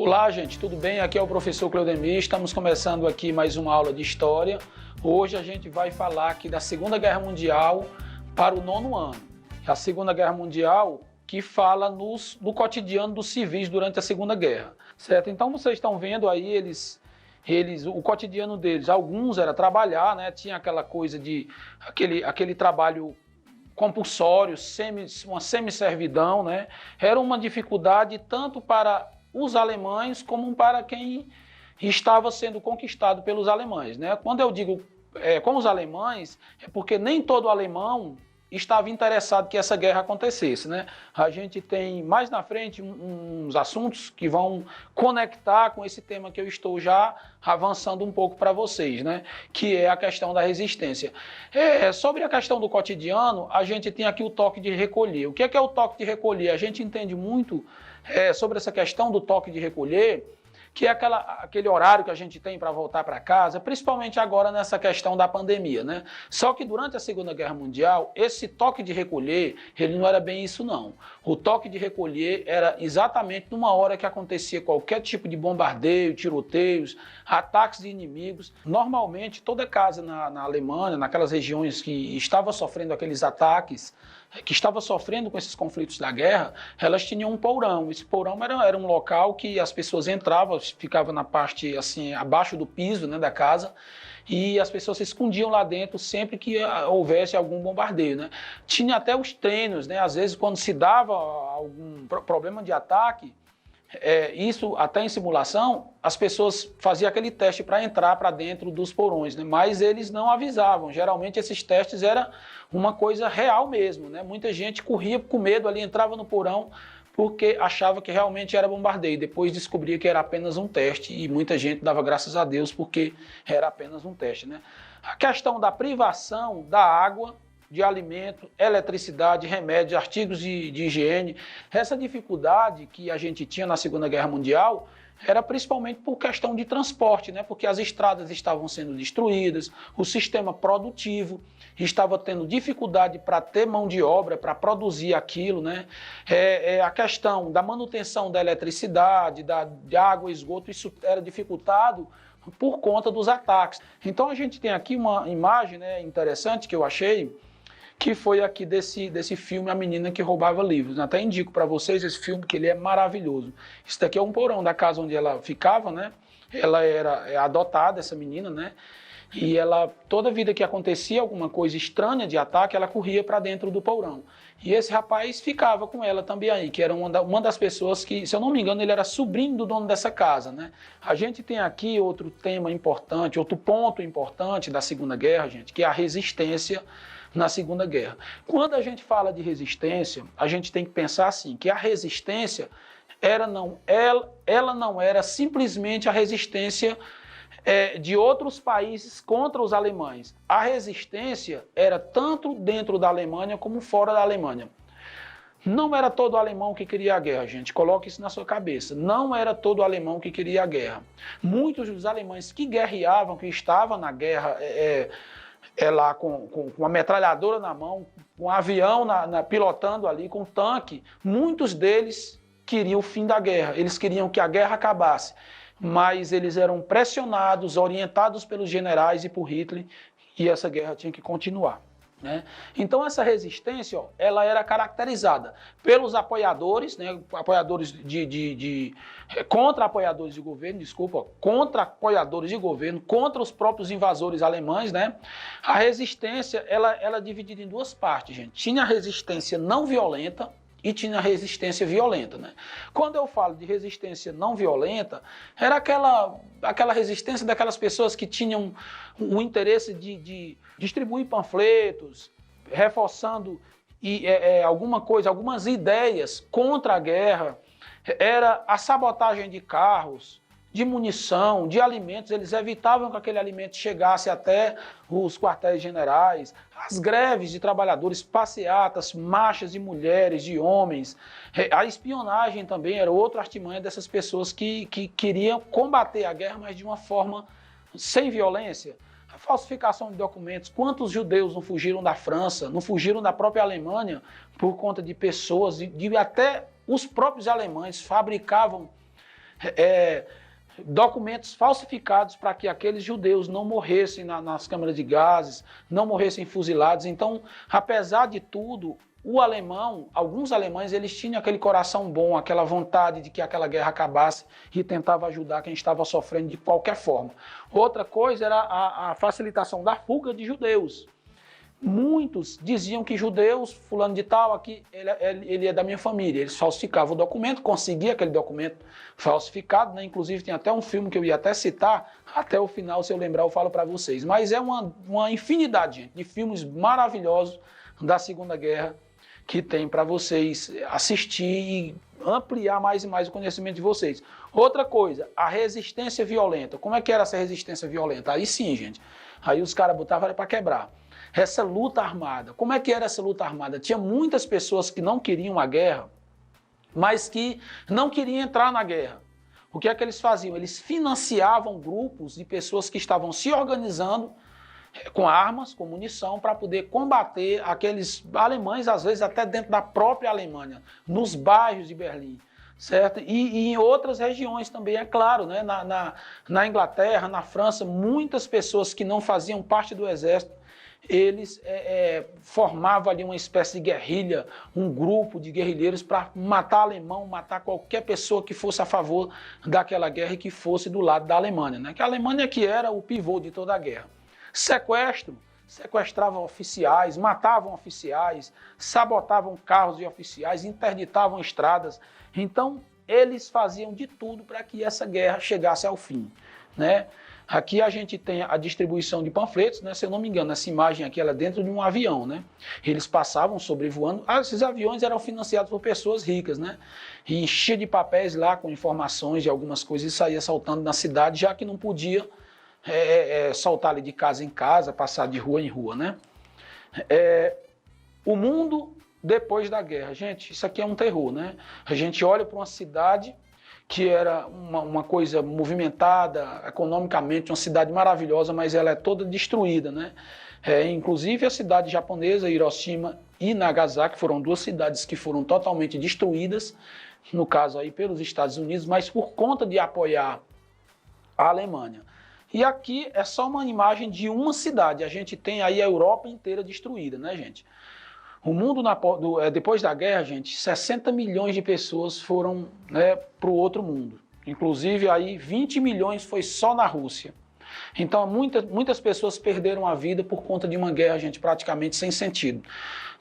Olá, gente, tudo bem? Aqui é o professor Cleudemir, estamos começando aqui mais uma aula de História. Hoje a gente vai falar aqui da Segunda Guerra Mundial para o 9º ano. A Segunda Guerra Mundial que fala no cotidiano dos civis durante a Segunda Guerra, certo? Então vocês estão vendo aí o cotidiano deles. Alguns era trabalhar, né? Tinha aquela coisa de aquele trabalho compulsório, uma semi-servidão, né? Era uma dificuldade tanto para os alemães como para quem estava sendo conquistado pelos alemães, né? Quando eu digo com os alemães, é porque nem todo alemão estava interessado que essa guerra acontecesse, né? A gente tem mais na frente uns assuntos que vão conectar com esse tema que eu estou já avançando um pouco para vocês, né? Que é a questão da resistência. Sobre a questão do cotidiano, a gente tem aqui o toque de recolher. O que é o toque de recolher? A gente entende muito sobre essa questão do toque de recolher, que é aquele horário que a gente tem para voltar para casa, principalmente agora nessa questão da pandemia, né? Só que durante a Segunda Guerra Mundial, esse toque de recolher, ele não era bem isso não. O toque de recolher era exatamente numa hora que acontecia qualquer tipo de bombardeio, tiroteios, ataques de inimigos. Normalmente, toda casa na Alemanha, naquelas regiões que estava sofrendo aqueles ataques, que estava sofrendo com esses conflitos da guerra, elas tinham um porão. Esse porão era um local que as pessoas entravam, ficava na parte assim abaixo do piso, né, da casa, e as pessoas se escondiam lá dentro sempre que houvesse algum bombardeio, né? Tinha até os treinos, né? Às vezes quando se dava algum problema de ataque, isso até em simulação, as pessoas faziam aquele teste para entrar para dentro dos porões, né? Mas eles não avisavam. Geralmente esses testes eram uma coisa real mesmo, né? Muita gente corria com medo ali, entrava no porão porque achava que realmente era bombardeio. Depois descobria que era apenas um teste e muita gente dava graças a Deus porque era apenas um teste, né? A questão da privação da água, de alimento, eletricidade, remédios, artigos de higiene. Essa dificuldade que a gente tinha na Segunda Guerra Mundial era principalmente por questão de transporte, né? Porque as estradas estavam sendo destruídas, o sistema produtivo estava tendo dificuldade para ter mão de obra, para produzir aquilo, né? A questão da manutenção da eletricidade, de água, esgoto, isso era dificultado por conta dos ataques. Então a gente tem aqui uma imagem, né, interessante que eu achei, que foi aqui desse filme A Menina que Roubava Livros. Até indico para vocês esse filme, que ele é maravilhoso. Isso daqui é um porão da casa onde ela ficava, né? Ela era adotada, essa menina, né? E ela, toda vida que acontecia alguma coisa estranha de ataque, ela corria para dentro do porão. E esse rapaz ficava com ela também aí, que era uma das pessoas que, se eu não me engano, ele era sobrinho do dono dessa casa, né? A gente tem aqui outro tema importante, outro ponto importante da Segunda Guerra, gente, que é a resistência na Segunda Guerra. Quando a gente fala de resistência, a gente tem que pensar assim, que a resistência ela não era simplesmente a resistência de outros países contra os alemães. A resistência era tanto dentro da Alemanha como fora da Alemanha. Não era todo alemão que queria a guerra, gente. Coloque isso na sua cabeça. Não era todo alemão que queria a guerra. Muitos dos alemães que guerreavam, que estavam na guerra lá com uma metralhadora na mão, com um avião pilotando ali, com um tanque, muitos deles queriam o fim da guerra. Eles queriam que a guerra acabasse. Mas eles eram pressionados, orientados pelos generais e por Hitler, e essa guerra tinha que continuar, né? Então essa resistência, ela era caracterizada pelos apoiadores, né? Apoiadores contra apoiadores de governo, contra apoiadores de governo, contra os próprios invasores alemães, né? A resistência, ela é dividida em duas partes, gente. Tinha a resistência não violenta e tinha resistência violenta, né? Quando eu falo de resistência não violenta, era aquela resistência daquelas pessoas que tinham o interesse de distribuir panfletos, reforçando algumas ideias contra a guerra. Era a sabotagem de carros, de munição, de alimentos. Eles evitavam que aquele alimento chegasse até os quartéis generais, as greves de trabalhadores, passeatas, marchas de mulheres, de homens. A espionagem também era outra artimanha dessas pessoas que queriam combater a guerra, mas de uma forma sem violência. A falsificação de documentos. Quantos judeus não fugiram da França, não fugiram da própria Alemanha por conta de pessoas, até os próprios alemães fabricavam documentos falsificados para que aqueles judeus não morressem nas câmaras de gases, não morressem fuzilados. Então, apesar de tudo, alguns alemães, eles tinham aquele coração bom, aquela vontade de que aquela guerra acabasse e tentava ajudar quem estava sofrendo de qualquer forma. Outra coisa era a facilitação da fuga de judeus. Muitos diziam que judeus, fulano de tal, aqui, ele é da minha família. Eles falsificavam o documento, conseguiam aquele documento falsificado, né? Inclusive tem até um filme que eu ia até citar, até o final, se eu lembrar, eu falo para vocês. Mas é uma infinidade, gente, de filmes maravilhosos da Segunda Guerra que tem para vocês assistir e ampliar mais e mais o conhecimento de vocês. Outra coisa, a resistência violenta. Como é que era essa resistência violenta? Aí sim, gente. Aí os caras botavam para quebrar. Essa luta armada. Como é que era essa luta armada? Tinha muitas pessoas que não queriam a guerra, mas que não queriam entrar na guerra. O que é que eles faziam? Eles financiavam grupos de pessoas que estavam se organizando com armas, com munição, para poder combater aqueles alemães, às vezes até dentro da própria Alemanha, nos bairros de Berlim, certo? E em outras regiões também, é claro, né? Na Inglaterra, na França, muitas pessoas que não faziam parte do exército, eles formavam ali uma espécie de guerrilha, um grupo de guerrilheiros para matar alemão, matar qualquer pessoa que fosse a favor daquela guerra e que fosse do lado da Alemanha, né? Que a Alemanha que era o pivô de toda a guerra. Sequestro, sequestravam oficiais, matavam oficiais, sabotavam carros de oficiais, interditavam estradas. Então, eles faziam de tudo para que essa guerra chegasse ao fim, né? Aqui a gente tem a distribuição de panfletos, né? Se eu não me engano, essa imagem aqui ela é dentro de um avião, né? Eles passavam sobrevoando. Esses aviões eram financiados por pessoas ricas, né? E enchia de papéis lá com informações de algumas coisas e saía saltando na cidade, já que não podia saltar ali de casa em casa, passar de rua em rua, né? O mundo depois da guerra. Gente, isso aqui é um terror, né? A gente olha para uma cidade que era uma coisa movimentada economicamente, uma cidade maravilhosa, mas ela é toda destruída, né? Inclusive a cidade japonesa, Hiroshima e Nagasaki, foram duas cidades que foram totalmente destruídas, no caso aí pelos Estados Unidos, mas por conta de apoiar a Alemanha. E aqui é só uma imagem de uma cidade, a gente tem aí a Europa inteira destruída, né, gente? O mundo, depois da guerra, gente, 60 milhões de pessoas foram, né, para o outro mundo. Inclusive, aí 20 milhões foi só na Rússia. Então, muitas pessoas perderam a vida por conta de uma guerra, gente, praticamente sem sentido.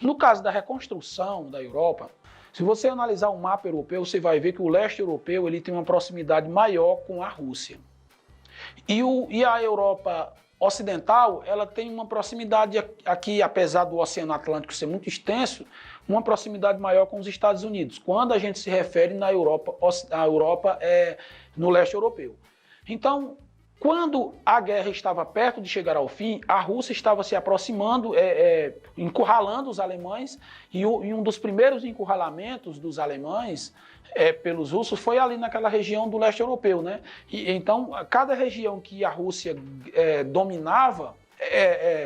No caso da reconstrução da Europa, se você analisar o mapa europeu, você vai ver que o leste europeu ele tem uma proximidade maior com a Rússia. E a Europa ocidental, ela tem uma proximidade aqui, apesar do Oceano Atlântico ser muito extenso, uma proximidade maior com os Estados Unidos, quando a gente se refere na Europa, a Europa no leste europeu. Então, quando a guerra estava perto de chegar ao fim, a Rússia estava se aproximando, encurralando os alemães, e um dos primeiros encurralamentos dos alemães pelos russos foi ali naquela região do leste europeu, né? E, então, cada região que a Rússia dominava,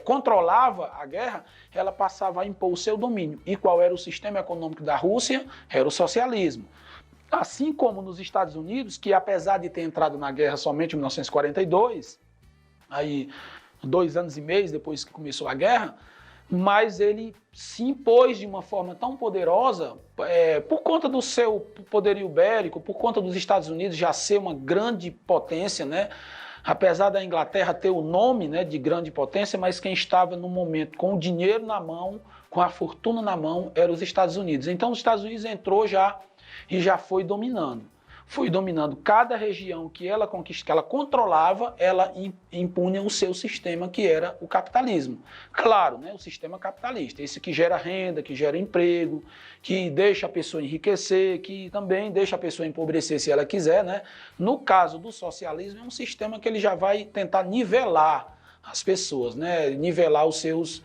controlava a guerra, ela passava a impor o seu domínio. E qual era o sistema econômico da Rússia? Era o socialismo. Assim como nos Estados Unidos, que apesar de ter entrado na guerra somente em 1942, aí 2 anos e meio depois que começou a guerra, mas ele se impôs de uma forma tão poderosa, por conta do seu poderio bélico, por conta dos Estados Unidos já ser uma grande potência, né? Apesar da Inglaterra ter o nome, né, de grande potência, mas quem estava no momento com o dinheiro na mão, com a fortuna na mão, eram os Estados Unidos. Então os Estados Unidos entrou já e já foi dominando. Foi dominando cada região que ela controlava, ela impunha o seu sistema, que era o capitalismo. Claro, né, o sistema capitalista, esse que gera renda, que gera emprego, que deixa a pessoa enriquecer, que também deixa a pessoa empobrecer se ela quiser, né? No caso do socialismo, é um sistema que ele já vai tentar nivelar as pessoas, né? Nivelar os seus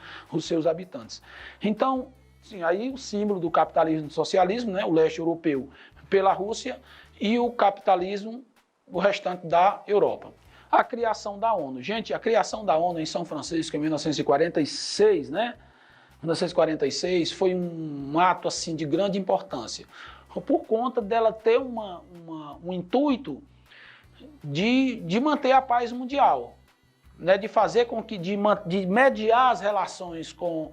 habitantes. Então, sim, aí o símbolo do capitalismo e do socialismo, né, o leste europeu pela Rússia, e o capitalismo, o restante da Europa. A criação da ONU. Gente, a criação da ONU em São Francisco em 1946, né? 1946 foi um ato assim de grande importância. por conta dela ter um intuito de manter a paz mundial, né? De fazer com que, de mediar as relações com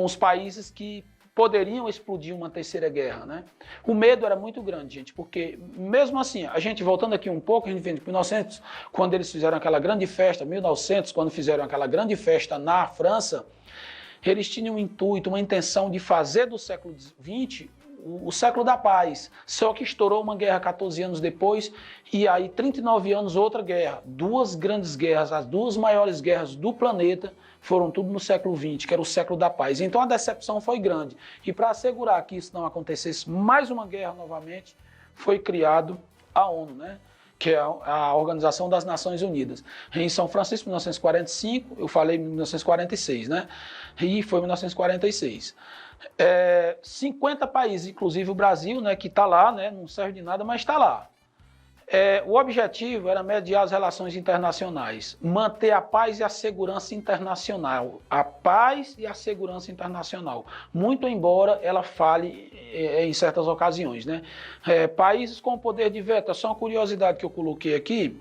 os países que poderiam explodir uma terceira guerra, né? O medo era muito grande, gente, porque mesmo assim, a gente voltando aqui um pouco, a gente vem de 1900, quando eles fizeram aquela grande festa, 1900, quando fizeram aquela grande festa na França, eles tinham um intuito, uma intenção de fazer do século XX o século da paz, só que estourou uma guerra 14 anos depois e aí 39 anos outra guerra, duas grandes guerras, as duas maiores guerras do planeta foram tudo no século XX, que era o século da paz. Então a decepção foi grande e para assegurar que isso não acontecesse mais uma guerra novamente, foi criado a ONU, né? Que é a Organização das Nações Unidas. Em São Francisco, em 1945, eu falei em 1946, né? E foi em 1946. 50 países, inclusive o Brasil, né, que está lá, né, não serve de nada, mas está lá. O objetivo era mediar as relações internacionais, manter a paz e a segurança internacional. A paz e a segurança internacional. Muito embora ela fale em certas ocasiões, né? Países com poder de veto, é só uma curiosidade que eu coloquei aqui,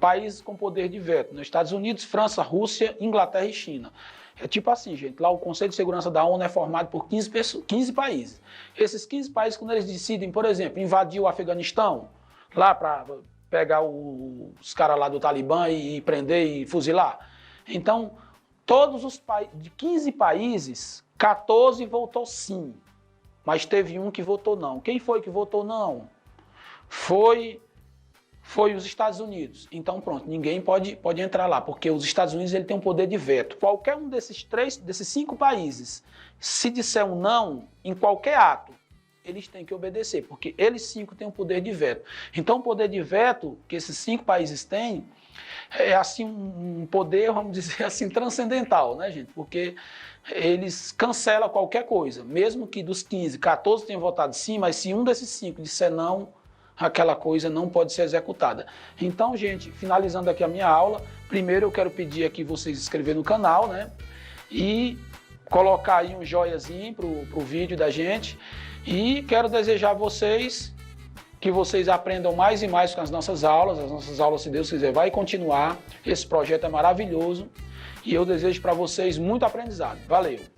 países com poder de veto, nos Estados Unidos, França, Rússia, Inglaterra e China. É tipo assim, gente, lá o Conselho de Segurança da ONU é formado por 15 países. Esses 15 países, quando eles decidem, por exemplo, invadir o Afeganistão, lá para pegar os caras lá do Talibã e prender e fuzilar. Então, todos os de 15 países, 14 votou sim, mas teve um que votou não. Quem foi que votou não? Foi os Estados Unidos. Então pronto, ninguém pode entrar lá, porque os Estados Unidos ele tem um poder de veto. Qualquer um desses 5 países, se disser um não em qualquer ato, eles têm que obedecer, porque eles 5 têm um poder de veto. Então o poder de veto que esses 5 países têm é assim um poder, vamos dizer assim, transcendental, né, gente? Porque eles cancelam qualquer coisa, mesmo que dos 15, 14 tenham votado sim, mas se um desses 5 disser não, aquela coisa não pode ser executada. Então, gente, finalizando aqui a minha aula, primeiro eu quero pedir aqui vocês se inscreverem no canal, né? E colocar aí um joiazinho pro vídeo da gente. E quero desejar a vocês que vocês aprendam mais e mais com as nossas aulas. As nossas aulas, se Deus quiser, vai continuar. Esse projeto é maravilhoso. E eu desejo para vocês muito aprendizado. Valeu!